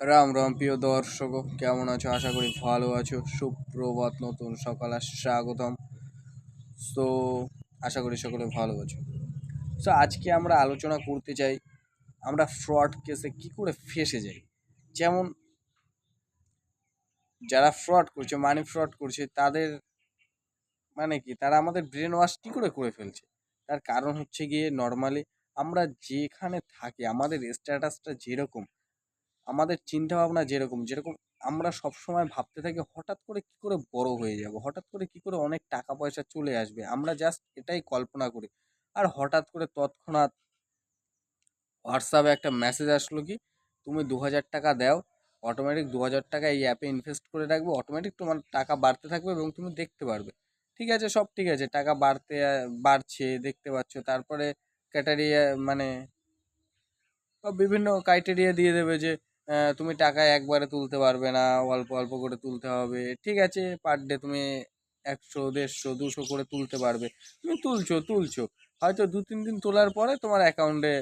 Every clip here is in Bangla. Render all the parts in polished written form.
রাম রাম প্রিয় দর্শক, কেমন আছো? আশা করি ভালো আছো। সুপ্রভাত, নতুন সকাল আর স্বাগতম। তো আশা করি সকলে ভালো আছো। তো আজকে আমরা আলোচনা করতে চাই আমরা ফ্রড কেসে কি করে ফেঁসে যাই। যেমন যারা ফ্রড করছে, মানি ফ্রড করছে, তাদের মানে কি, তারা আমাদের ব্রেন ওয়াশ কি করে করে ফেলছে। তার কারণ হচ্ছে গিয়ে নর্মালি আমরা যেখানে থাকি, আমাদের স্ট্যাটাসটা যেরকম, আমাদের চিন্তা ভাবনা যেরকম যেরকম আমরা সবসময় ভাবতে থাকি হঠাৎ করে কি করে বড় হয়ে যাব, হঠাৎ করে কি করে অনেক টাকা পয়সা চলে আসবে, আমরা জাস্ট এটাই কল্পনা করি। আর হঠাৎ করে তৎক্ষণাৎ হোয়াটসঅ্যাপে একটা মেসেজ আসলো কি, তুমি 2,000 টাকা দাও, অটোমেটিক 2,000 টাকা এই অ্যাপে ইনভেস্ট করে রাখবে, অটোমেটিক তোমার টাকা বাড়তে থাকবে এবং তুমি দেখতে পারবে। ঠিক আছে, সব ঠিক আছে, টাকা বাড়ছে দেখতে পাচ্ছ। তারপরে ক্যাটারিয়া মানে বিভিন্ন ক্রাইটেরিয়া দিয়ে দেবে যে তুমি টাকা একবারে তুলতে পারবে না, অল্প অল্প করে তুলতে হবে। ঠিক আছে, পার ডে তুমি 100, 150, 200 করে তুলতে পারবে। তুমি তুলছো, হয়তো 2-3 দিন তোলার পরে তোমার অ্যাকাউন্টে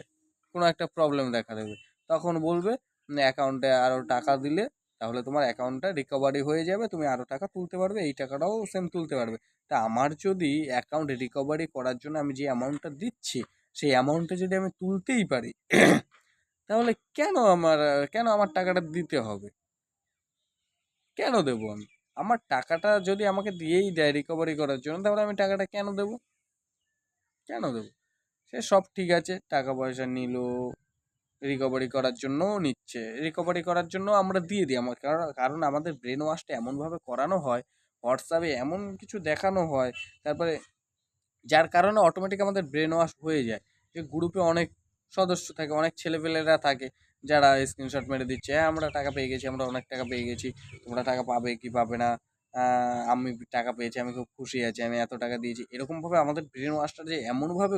কোনো একটা প্রবলেম দেখা দেবে। তখন বলবে অ্যাকাউন্টে আরও টাকা দিলে তাহলে তোমার অ্যাকাউন্টটা রিকভারি হয়ে যাবে, তুমি আরও টাকা তুলতে পারবে, এই টাকাটাও সেম তুলতে পারবে। তা আমার যদি অ্যাকাউন্ট রিকভারি করার জন্য আমি যে অ্যামাউন্টটা দিচ্ছি, সেই অ্যামাউন্টটা যদি আমি তুলতেই পারি, তাহলে কেন আমার টাকাটা দিতে হবে? কেন দেবো আমি? আমার টাকাটা যদি আমাকে দিয়েই দেয় রিকভারি করার জন্য, তাহলে আমি টাকাটা কেন দেবো? সে সব ঠিক আছে, টাকা পয়সা নিল, রিকভারি করার জন্যও নিচ্ছে, রিকভারি করার জন্য আমরা দিয়ে দিই। আমার কারণ কারণ আমাদের ব্রেন ওয়াশটা এমনভাবে করানো হয়, হোয়াটসঅ্যাপে এমন কিছু দেখানো হয়, তারপরে যার কারণে অটোমেটিক আমাদের ব্রেন ওয়াশ হয়ে যায়। যে গ্রুপে অনেক সদস্য থাকে, অনেক ছেলেপেলেরা থাকে, যারা স্ক্রিনশট মেরে দিচ্ছে, হ্যাঁ আমরা টাকা পেয়ে গেছি, আমরা অনেক টাকা পেয়ে গেছি, তোমরা টাকা পাবে কি পাবে না, আমি টাকা পেয়েছি, আমি খুব খুশি আছি, আমি এত টাকা দিয়েছি। এরকমভাবে আমাদের ব্রেন ওয়াশটা যে এমনভাবে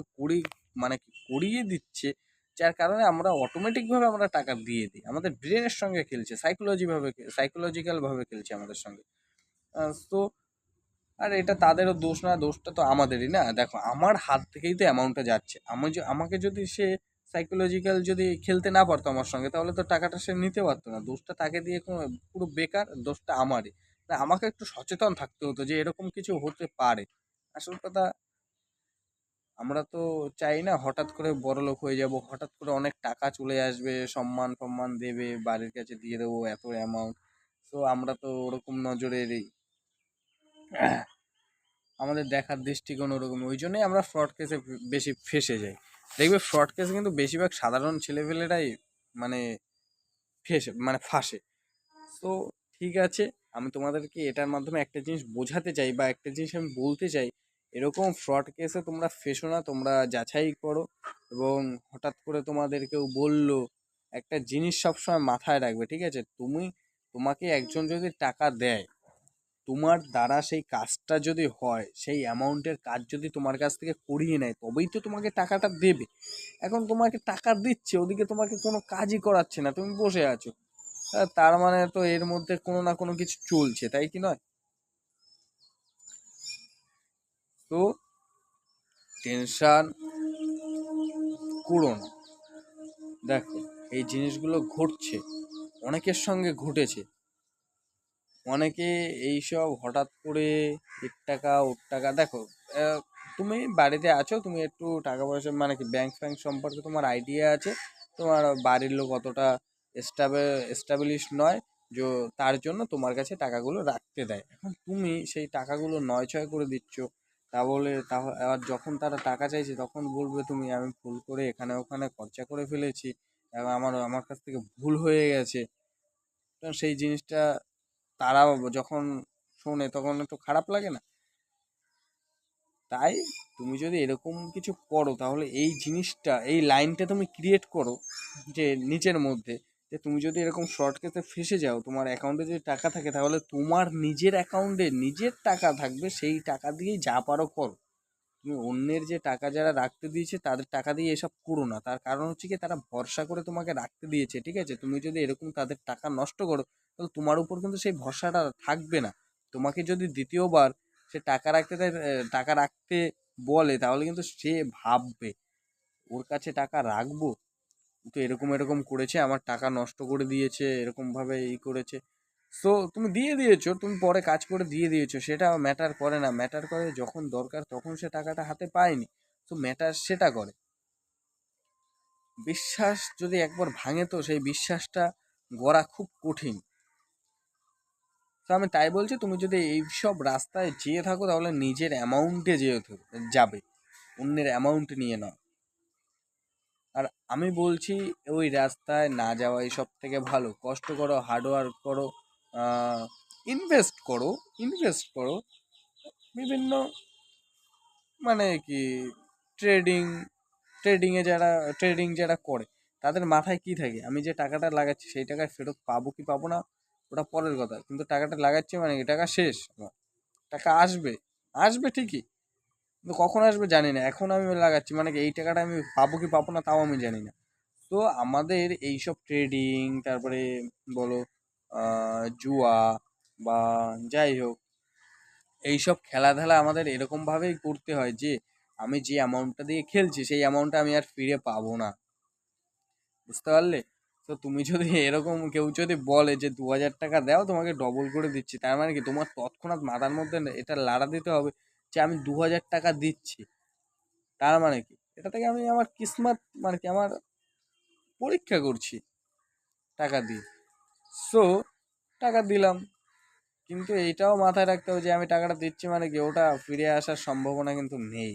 মানে কি করিয়ে দিচ্ছে, যার কারণে আমরা অটোমেটিকভাবে আমরা টাকা দিয়ে দিই। আমাদের ব্রেনের সঙ্গে খেলছে, সাইকোলজিক্যালভাবে খেলছে আমাদের সঙ্গে। তো আর এটা তাদেরও দোষ না, দোষটা তো আমাদেরই না। দেখো, আমার হাত থেকেই তো অ্যামাউন্টটা যাচ্ছে। আমাকে যদি সে সাইকোলজিক্যাল যদি খেলতে না পারতো আমার সঙ্গে, তাহলে তো টাকাটা সে নিতে পারতো না। দোষটা তাকে দিয়ে পুরো বেকার, দোষটা আমারই। তা আমাকে একটু সচেতন থাকতে হতো যে এরকম কিছু হতে পারে। আসল কথা, আমরা তো চাই না হঠাৎ করে বড়লোক হয়ে যাব, হঠাৎ করে অনেক টাকা চলে আসবে, সম্মান ফম্মান দেবে, বাড়ির কাছে দিয়ে দেবো এত অ্যামাউন্ট। তো আমরা তো ওরকম নজরেরই, আমাদের দেখার দৃষ্টিকোণ ওরকম। ওই জন্যই আমরা ফ্রড কেসে বেশি ফেঁসে যাই। দেখবে ফ্রড কেসে কিন্তু বেশিরভাগ সাধারণ ছেলেপেলেরাই মানে ফাঁসে। তো ঠিক আছে, আমি তোমাদেরকে এটার মাধ্যমে একটা জিনিস বোঝাতে চাই বা একটা জিনিস আমি বলতে চাই, এরকম ফ্রড কেসে তোমরা ফেঁসো না, তোমরা যাচাই করো। এবং হঠাৎ করে তোমাদের কেউ বললো, একটা জিনিস সবসময় মাথায় রাখবে, ঠিক আছে? তোমাকে একজন যদি টাকা দেয়, তোমার দ্বারা সেই কাজটা যদি হয়, সেই অ্যামাউন্টের কাজ যদি তোমার কাছ থেকে করিয়ে নেয়, তবেই তো তোমাকে টাকাটা দেবে। এখন তোমাকে টাকা দিচ্ছে, ওদিকে তোমাকে কোনো কাজই করাচ্ছে না, তুমি বসে আছো। তার মানে তো এর মধ্যে কোনো না কোনো কিছু চলছে, তাই কি নয়? তো টেনশন করো না। দেখো, এই জিনিসগুলো ঘটছে, অনেকের সঙ্গে ঘটেছে। অনেকে এইসব হঠাৎ করে এর টাকা ওর টাকা, দেখো, আহ, তুমি বাড়িতে আছো, তুমি একটু টাকা পয়সা মানে কি ব্যাংক ফ্যাংক সম্পর্কে তোমার আইডিয়া আছে, তোমার বাড়ির লোক অতটা এস্টাবলিশ নয়, যে তার জন্য তোমার কাছে টাকাগুলো রাখতে দেয়। এখন তুমি সেই টাকাগুলো নয় ছয় করে দিচ্ছ। আর যখন তারা টাকা চাইছে, তখন বলবে তুমি, আমি ভুল করে এখানে ওখানে খরচা করে ফেলেছি, এবং আমার আমার কাছ থেকে ভুল হয়ে গেছে। তো সেই জিনিসটা তারা যখন শোনে, তখন একটু খারাপ লাগে না? তাই তুমি যদি এরকম কিছু করো, তাহলে এই জিনিসটা, এই লাইনটা তুমি ক্রিয়েট করো যে নিচের মধ্যে, যে তুমি যদি এরকম শর্ট কেসে ফেসে যাও, তোমার অ্যাকাউন্টে যদি টাকা থাকে, তাহলে তোমার নিজের অ্যাকাউন্টে নিজের টাকা থাকবে, সেই টাকা দিয়েই যা পারো করো। তুমি অন্যের যে টাকা যারা রাখতে দিয়েছে, তাদের টাকা দিয়ে এসব করো না। তার কারণ হচ্ছে কি, তারা ভরসা করে তোমাকে রাখতে দিয়েছে, ঠিক আছে? তুমি যদি এরকম তাদের টাকা নষ্ট করো, তাহলে তোমার উপর কিন্তু সেই ভরসাটা থাকবে না। তোমাকে যদি দ্বিতীয়বার সে টাকা রাখতে বলে, তাহলে কিন্তু সে ভাববে ওর কাছে টাকা রাখবো, তো এরকম এরকম করেছে, আমার টাকা নষ্ট করে দিয়েছে, এরকমভাবে এই করেছে। সো তুমি দিয়ে দিয়েছো, তুমি পরে কাজ করে দিয়ে দিয়েছো, সেটা ম্যাটার করে না। ম্যাটার করে যখন দরকার তখন সে টাকাটা হাতে পায়নি, তো ম্যাটার সেটা করে। বিশ্বাস যদি একবার ভাঙে তো সেই বিশ্বাসটা গড়া খুব কঠিন। তো আমি তাই বলছি, তুমি যদি এইসব রাস্তায় যেয়ে থাকো তাহলে নিজের অ্যামাউন্টে যেয়ে যাবে, অন্যের অ্যামাউন্ট নিয়ে নাও। আর আমি বলছি ওই রাস্তায় না যাওয়াই সব থেকে ভালো। কষ্ট করো, হার্ডওয়ার্ক করো, ইনভেস্ট করো, ইনভেস্ট করো বিভিন্ন, মানে কি, ট্রেডিং, ট্রেডিং যারা করে তাদের মাথায় কি থাকে, আমি যে টাকাটা লাগাচ্ছি সেই টাকায় ফেরত পাবো কি পাবো না ওটা পরের কথা, কিন্তু টাকাটা লাগাচ্ছি মানে কি টাকা শেষ আমার, টাকা আসবে, আসবে ঠিকই, কিন্তু কখন আসবে জানি না। এখন আমি লাগাচ্ছি মানে কি এই টাকাটা আমি পাবো কি পাবো না তাও আমি জানি না। তো আমাদের এইসব ট্রেডিং, তারপরে বলো জুয়া বা যাই হোক, এইসব খেলাধুলা আমাদের এরকমভাবেই করতে হয় যে আমি যে অ্যামাউন্টটা দিয়ে খেলছি সেই অ্যামাউন্টটা আমি আর ফিরে পাবো না। বুঝতে পারলে? তো তুমি যদি এরকম কেউ যদি বলে যে 2000 টাকা দাও তোমাকে ডবল করে দিচ্ছি, তার মানে কি তোমার তৎক্ষণাৎ মাথার মধ্যে এটা লাড়া দিতে হবে যে আমি 2000 টাকা দিচ্ছি, তার মানে কি এটা থেকে আমি আমার কিসমত, মানে কি আমার পরীক্ষা করছি টাকা দিয়ে। সো টাকা দিলাম, কিন্তু এইটাও মাথায় রাখতে হবে যে আমি টাকাটা দিচ্ছি মানে কি ওটা ফিরে আসার সম্ভাবনা কিন্তু নেই,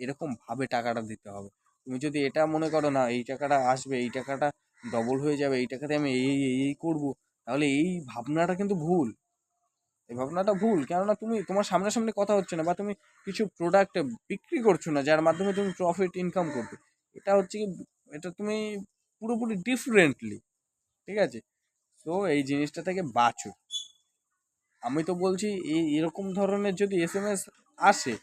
এরকম ভাবে টাকাটা দিতে হবে। তুমি যদি এটা মনে করো না এই টাকাটা আসবে, এই টাকাটা ডবল হয়ে যাবে, এই টাকাতে আমি এই করবো, তাহলে এই ভাবনাটা কিন্তু ভুল। এই ভাবনাটা ভুল, কেননা তুমি তোমার সামনাসামনি কথা হচ্ছে না, বা তুমি কিছু প্রোডাক্ট বিক্রি করছো না যার মাধ্যমে তুমি প্রফিট ইনকাম করবে। এটা হচ্ছে কি, এটা তুমি পুরোপুরি ডিফারেন্টলি, ঠিক আছে? তো এই জিনিসটা থেকে বাঁচো। আমি তো বলছি এরকম ধরনের যদি SMS আসে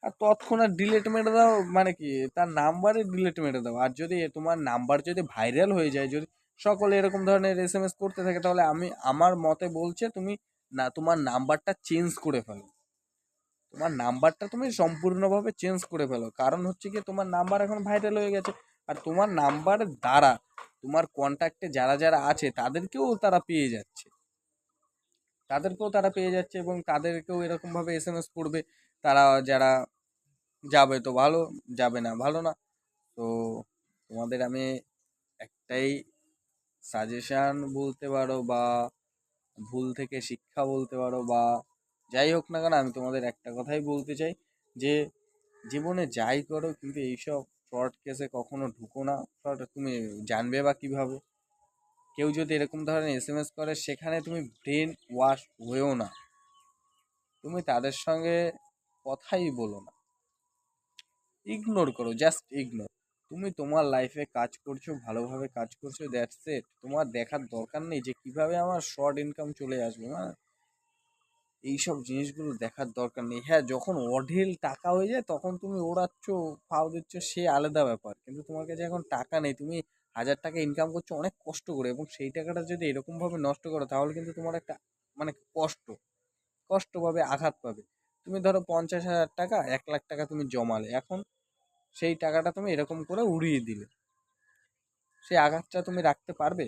আর তৎক্ষণাৎ ডিলেট মেরে দাও, মানে কি তার নাম্বারে ডিলেট মেরে দাও। আর যদি তোমার নাম্বার যদি ভাইরাল হয়ে যায়, যদি সকলে এরকম ধরনের SMS করতে থাকে, তাহলে আমি আমার মতে বলছে তুমি না তোমার নাম্বারটা চেঞ্জ করে ফেলো। তোমার নাম্বারটা তুমি সম্পূর্ণভাবে চেঞ্জ করে ফেলো, কারণ হচ্ছে কি তোমার নাম্বার এখন ভাইরাল হয়ে গেছে, আর তোমার নাম্বারের দ্বারা তোমার কন্ট্যাক্টে যারা যারা আছে তাদেরকেও তারা পেয়ে যাচ্ছে, এবং তাদেরকেও এরকমভাবে SMS করবে। তারা যারা যাবে তো ভালো, যাবে না ভালো না। তো তোমাদের আমি একটাই সাজেশন বলতে পারো, বা ভুল থেকে শিক্ষা বলতে পারো, বা যাই হোক না কেন, আমি তোমাদের একটা কথাই বলতে চাই যে জীবনে যাই করো কিন্তু এইসব ফ্রড কেসে কখনো ঢুকো না। ফ্রড তুমি জানবে বা কিভাবে? কেউ যদি এরকম ধরনের SMS করে সেখানে তুমি ব্রেন ওয়াশ হয়েও না, তুমি তাদের সঙ্গে কথাই বলো না, ইগনোর করো, জাস্ট ইগনোর। তুমি তোমার লাইফে কাজ করছো, ভালোভাবে কাজ করছো, দ্যাটস ইট। তোমার দেখার দরকার নেই যে কিভাবে আমার শর্ট ইনকাম চলে আসবে, মানে এইসব জিনিসগুলো দেখার দরকার নেই। হ্যাঁ, যখন অঢেল টাকা হয়ে যায় তখন তুমি ওড়াচ্ছ, ফাও দিচ্ছ, সে আলাদা ব্যাপার। কিন্তু তোমার কাছে এখন টাকা নেই, তুমি 1000 টাকা ইনকাম করছো অনেক কষ্ট করে, এবং সেই টাকাটা যদি এরকমভাবে নষ্ট করো তাহলে কিন্তু তোমার একটা, মানে কষ্ট পাবে, আঘাত পাবে। তুমি ধরো 50,000 টাকা, 1,00,000 টাকা তুমি জমালে, এখন সেই টাকাটা তুমি এরকম করে উড়িয়ে দিলে, সেই আঘাতটা তুমি রাখতে পারবে?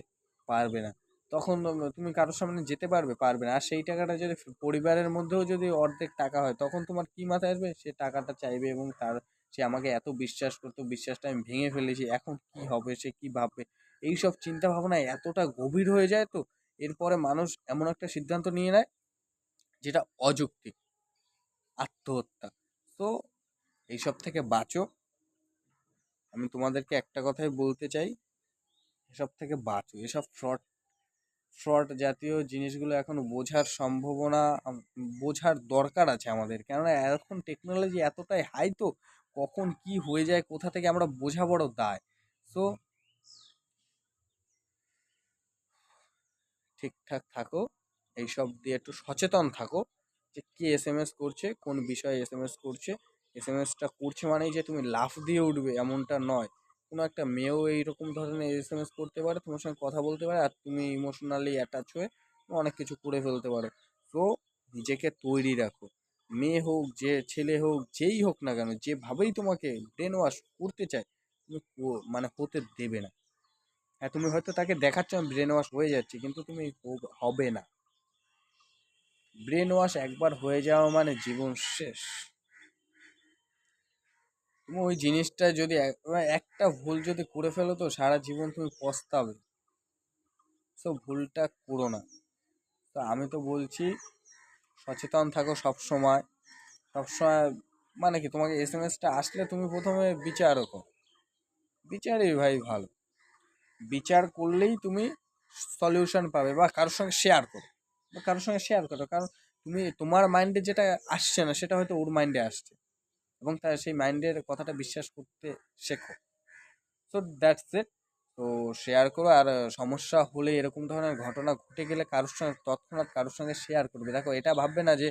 পারবে না। তখন তুমি কারোর সামনে যেতে পারবে? পারবে না। আর সেই টাকাটা যদি পরিবারের মধ্যেও যদি অর্ধেক টাকা হয় তখন তোমার কি মাথায় আসবে? সে টাকাটা চাইবে, এবং তার, সে আমাকে এত বিশ্বাস করতো, বিশ্বাসটা আমি ভেঙে ফেলেছি, এখন কি হবে, সে কি ভাববে, এইসব চিন্তা ভাবনা এতটা গভীর হয়ে যায়। তো এরপরে মানুষ এমন একটা সিদ্ধান্ত নিয়ে নেয় যেটা অযৌক্তিক, আত্মহত্যা। তো এইসব থেকে বাঁচো। আমি তোমাদেরকে একটা কথাই বলতে চাই, এসব থেকে বাঁচো। এসব ফ্রড ফ্রড জাতীয় জিনিসগুলো এখন বোঝার সম্ভাবনা, বোঝার দরকার আছে আমাদের, কেননা এখন টেকনোলজি এতটাই হাই, তো কখন কি হয়ে যায় কোথা থেকে আমরা বোঝা বড় দায়। সো ঠিকঠাক থাকো, এইসব দিয়ে একটু সচেতন থাকো যে কে SMS করছে, কোন বিষয়ে SMS করছে। SMS টা করছে মানেই যে তুমি লাফ দিয়ে উঠবে এমনটা নয়। কোনো একটা মেয়েও এইরকম ধরনের SMS করতে পারে, তোমার সঙ্গে কথা বলতে পারে, আর তুমি ইমোশনালি অ্যাটাচ হয়ে অনেক কিছু করে ফেলতে পারো। তো নিজেকে তৈরি রাখো, মেয়ে হোক, যে ছেলে হোক, যেই হোক না কেন, যেভাবেই তোমাকে ব্রেন ওয়াশ করতে চায় তুমি মানে হতে দেবে না। হ্যাঁ, তুমি হয়তো তাকে দেখাচ্ছ আমি ব্রেন ওয়াশ হয়ে যাচ্ছি, কিন্তু তুমি হবে না। ব্রেন ওয়াশ একবার হয়ে যাওয়া মানে জীবন শেষ। তুমি ওই জিনিসটা যদি একটা ভুল যদি করে ফেলো তো সারা জীবন তুমি পস্তাবে। তো ভুলটা করো না। তো আমি তো বলছি সচেতন থাকো সব সময়। সবসময় মানে কি, তোমাকে এসএমএসটা আসলে তুমি প্রথমে বিচারও করো। বিচারই ভাই ভালো। বিচার করলেই তুমি সলিউশন পাবে, বা কারোর সঙ্গে শেয়ার করো, কারণ তুমি তোমার মাইন্ডে যেটা আসছে না সেটা হয়তো ওর মাইন্ডে আসছে, এবং তার সেই মাইন্ডের কথাটা বিশ্বাস করতে শেখো। So that's it. তো শেয়ার করো, আর সমস্যা হলে এরকম ধরনের ঘটনা ঘটে গেলে কারোর সঙ্গে তৎক্ষণাৎ কারোর সঙ্গে শেয়ার করবে। দেখো এটা ভাববে না যে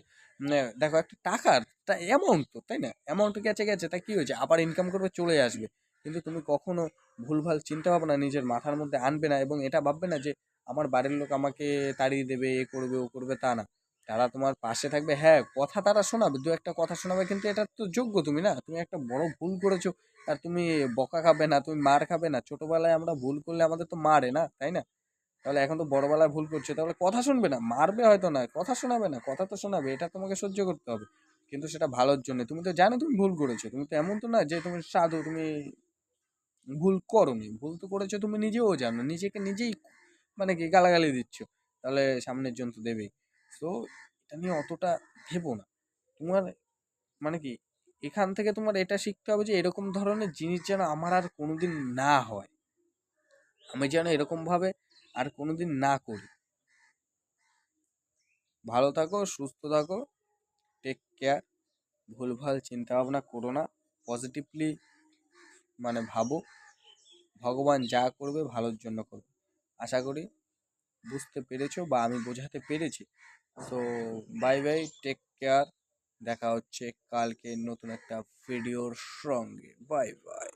দেখো একটা টাকার তা অ্যামাউন্ট, তো তাই না, অ্যামাউন্ট গেছে গেছে তা কি হয়েছে, আবার ইনকাম করবে চলে আসবে। কিন্তু তুমি কখনো ভুলভাল চিন্তা ভাবনা নিজের মাথার মধ্যে আনবে না, এবং এটা ভাববে না যে আমার বাড়ির লোক আমাকে তাড়িয়ে দেবে, এ করবে ও করবে, তা না। তারা তোমার পাশে থাকবে, হ্যাঁ কথা তারা শোনাবে, দু একটা কথা শোনাবে, কিন্তু এটা তো যোগ্য তুমি না, তুমি একটা বড় ভুল করেছো আর তুমি বকা খাবে না, তুমি মার খাবে না? ছোটবেলায় আমরা ভুল করলে আমাদের তো মারে না, তাই না? তাহলে এখন তো বড়বেলায় ভুল করছে, তাহলে কথা শুনবে না, মারবে হয়তো না, কথা শোনাবে না, কথা তো শোনাবে, এটা তোমাকে সহ্য করতে হবে। কিন্তু সেটা ভালোর জন্য। তুমি তো জানো তুমি ভুল করেছো, তুমি তো এমন তো না যে তুমি সাধু, তুমি ভুল করোনি, ভুল তো করেছো, তুমি নিজেও জানো, নিজেকে নিজেই মানে কি গালাগালি দিচ্ছ, তাহলে সামনের জন তো দেবেই। তো এটা নিয়ে অতটা ভেবো না। তোমার মানে কি, এখান থেকে তোমার এটা শিখতে হবে যে এরকম ধরনের জিনিস যেন আমার আর কোনোদিন না হয়, আমি যেন এরকম ভাবে আর কোনোদিন না করি। ভালো থাকো, সুস্থ থাকো, টেক কেয়ার। ভুলভাল চিন্তা ভাবনা করো না, পজিটিভলি মানে ভাবো, ভগবান যা করবে ভালোর জন্য করবে। আশা করি বুঝতে পেরেছো, বা আমি বোঝাতে পেরেছি। তো বাই বাই, টেক কেয়ার। দেখা হচ্ছে কালকে নতুন একটা ভিডিওর সঙ্গে। Bye bye.